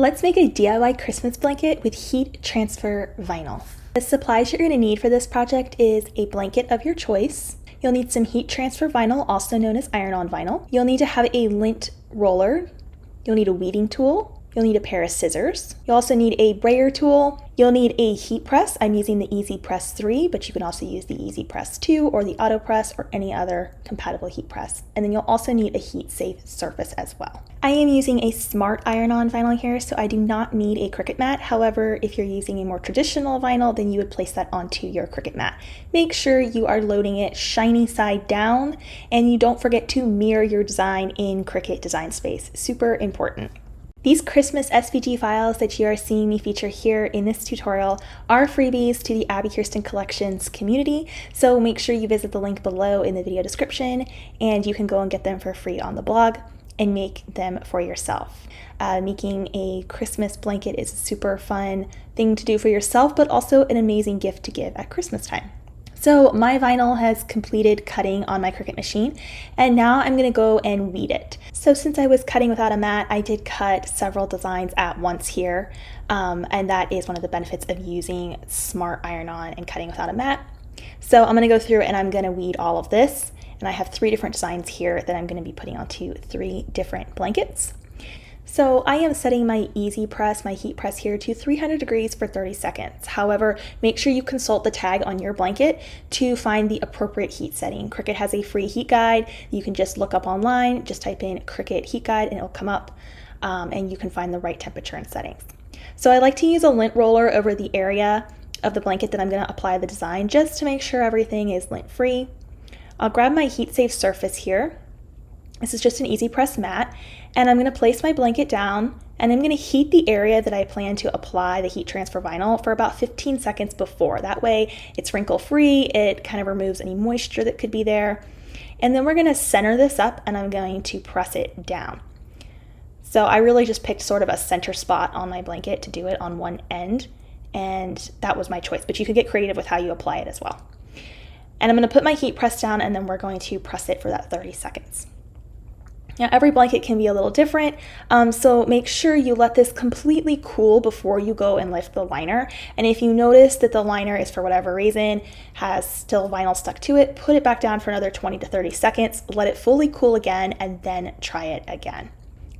Let's make a DIY Christmas blanket with heat transfer vinyl. The supplies you're going to need for this project is a blanket of your choice. You'll need some heat transfer vinyl, also known as iron-on vinyl. You'll need to have a lint roller. You'll need a weeding tool. You'll need a pair of scissors. You'll also need a brayer tool. You'll need a heat press. I'm using the Easy Press 3, but you can also use the Easy Press 2 or the Auto Press or any other compatible heat press. And then you'll also need a heat-safe surface as well. I am using a smart iron-on vinyl here, so I do not need a Cricut mat. However, if you're using a more traditional vinyl, then you would place that onto your Cricut mat. Make sure you are loading it shiny side down, and you don't forget to mirror your design in Cricut Design Space. Super important. These Christmas SVG files that you are seeing me feature here in this tutorial are freebies to the Abbi Kirsten Collections community, so make sure you visit the link below in the video description and you can go and get them for free on the blog and make them for yourself. Making a Christmas blanket is a super fun thing to do for yourself, but also an amazing gift to give at Christmas time. So my vinyl has completed cutting on my Cricut machine, and now I'm going to go and weed it. So since I was cutting without a mat, I did cut several designs at once here, and that is one of the benefits of using smart iron-on and cutting without a mat. So I'm going to go through and I'm going to weed all of this, and I have 3 different designs here that I'm going to be putting onto 3 different blankets. So I am setting my Easy Press, my heat press here, to 300 degrees for 30 seconds. However, make sure you consult the tag on your blanket to find the appropriate heat setting. Cricut has a free heat guide. You can just look up online, just type in Cricut heat guide and it'll come up and you can find the right temperature and settings. So I like to use a lint roller over the area of the blanket that I'm going to apply the design just to make sure everything is lint free. I'll grab my heat safe surface here. This is just an Easy Press mat, and I'm going to place my blanket down and I'm going to heat the area that I plan to apply the heat transfer vinyl for about 15 seconds before. That way it's wrinkle free, it kind of removes any moisture that could be there. And then we're going to center this up and I'm going to press it down. So I really just picked sort of a center spot on my blanket to do it on one end, and that was my choice, but you could get creative with how you apply it as well. And I'm going to put my heat press down and then we're going to press it for that 30 seconds. Now, every blanket can be a little different, so make sure you let this completely cool before you go and lift the liner. And if you notice that the liner is, for whatever reason, has still vinyl stuck to it, put it back down for another 20 to 30 seconds, let it fully cool again, and then try it again.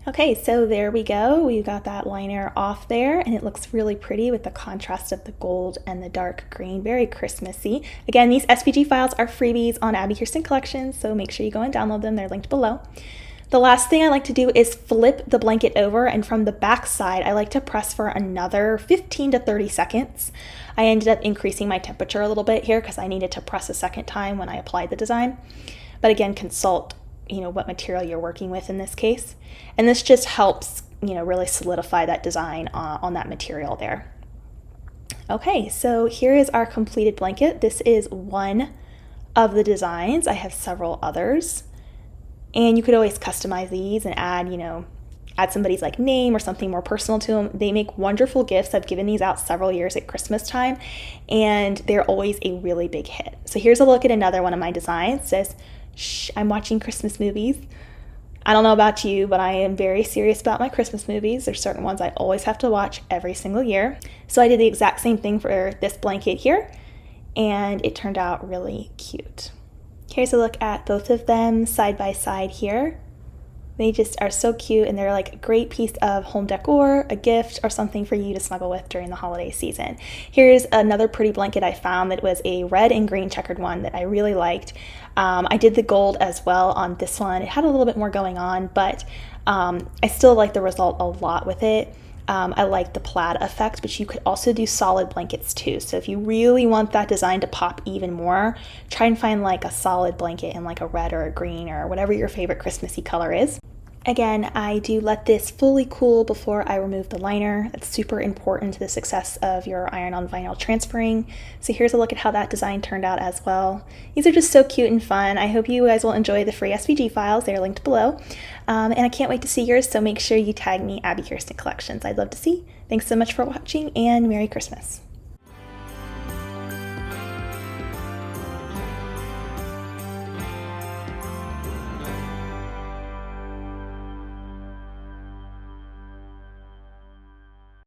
Okay, so there we go. We've got that liner off there, and it looks really pretty with the contrast of the gold and the dark green, very Christmassy. Again, these SVG files are freebies on Abbi Kirsten Collections, so make sure you go and download them. They're linked below. The last thing I like to do is flip the blanket over, and from the back side, I like to press for another 15 to 30 seconds. I ended up increasing my temperature a little bit here because I needed to press a second time when I applied the design. But again, consult, what material you're working with in this case. And this just helps, really solidify that design on that material there. Okay, so here is our completed blanket. This is one of the designs. I have several others. And you could always customize these and add somebody's name or something more personal to them. They make wonderful gifts. I've given these out several years at Christmas time, and they're always a really big hit. So here's a look at another one of my designs. It says, "Shh, I'm watching Christmas movies." I don't know about you, but I am very serious about my Christmas movies. There's certain ones I always have to watch every single year. So I did the exact same thing for this blanket here, and it turned out really cute. Here's a look at both of them side by side here. They just are so cute, and they're like a great piece of home decor, a gift, or something for you to snuggle with during the holiday season. Here's another pretty blanket I found that was a red and green checkered one that I really liked. I did the gold as well on this one. It had a little bit more going on, but I still like the result a lot with it. I like the plaid effect, but you could also do solid blankets too. So if you really want that design to pop even more, try and find a solid blanket in a red or a green or whatever your favorite Christmassy color is. Again, I do let this fully cool before I remove the liner. That's super important to the success of your iron-on vinyl transferring. So here's a look at how that design turned out as well. These are just so cute and fun. I hope you guys will enjoy the free SVG files. They're linked below. And I can't wait to see yours, so make sure you tag me Abbi Kirsten Collections. I'd love to see. Thanks so much for watching, and Merry Christmas.